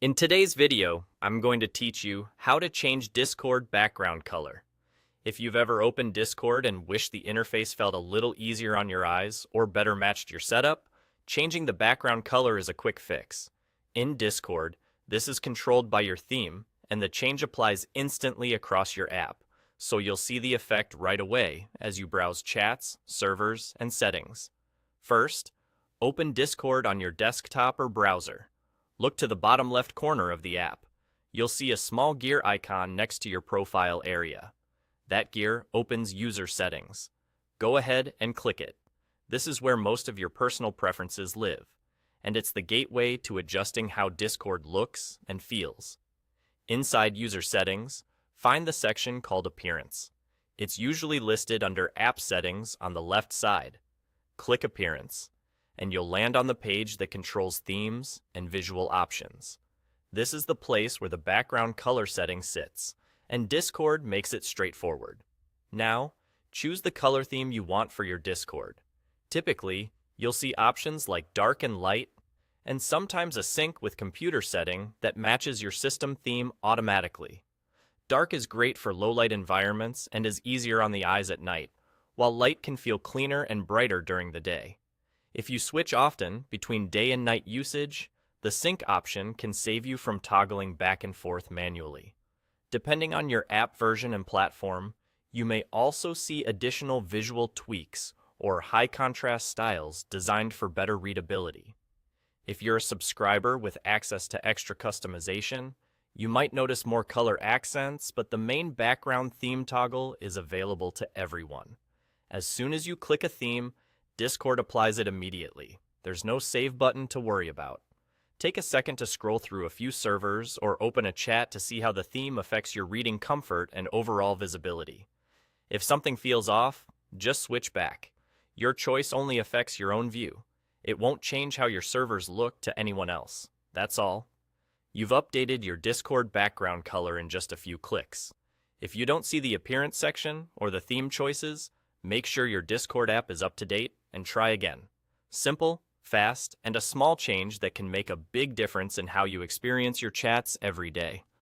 In today's video, I'm going to teach you how to change Discord background color. If you've ever opened Discord and wished the interface felt a little easier on your eyes or better matched your setup, changing the background color is a quick fix. In Discord, this is controlled by your theme, and the change applies instantly across your app, so you'll see the effect right away as you browse chats, servers, and settings. First, open Discord on your desktop or browser. Look to the bottom left corner of the app. You'll see a small gear icon next to your profile area. That gear opens User Settings. Go ahead and click it. This is where most of your personal preferences live, and it's the gateway to adjusting how Discord looks and feels. Inside User Settings, find the section called Appearance. It's usually listed under App Settings on the left side. Click Appearance, and you'll land on the page that controls themes and visual options. This is the place where the background color setting sits, and Discord makes it straightforward. Now, choose the color theme you want for your Discord. Typically, you'll see options like dark and light, and sometimes a sync with computer setting that matches your system theme automatically. Dark is great for low-light environments and is easier on the eyes at night, while light can feel cleaner and brighter during the day. If you switch often between day and night usage, the sync option can save you from toggling back and forth manually. Depending on your app version and platform, you may also see additional visual tweaks or high contrast styles designed for better readability. If you're a subscriber with access to extra customization, you might notice more color accents, but the main background theme toggle is available to everyone. As soon as you click a theme, Discord applies it immediately. There's no save button to worry about. Take a second to scroll through a few servers or open a chat to see how the theme affects your reading comfort and overall visibility. If something feels off, just switch back. Your choice only affects your own view. It won't change how your servers look to anyone else. That's all. You've updated your Discord background color in just a few clicks. If you don't see the appearance section or the theme choices, make sure your Discord app is up to date and try again. Simple, fast, and a small change that can make a big difference in how you experience your chats every day.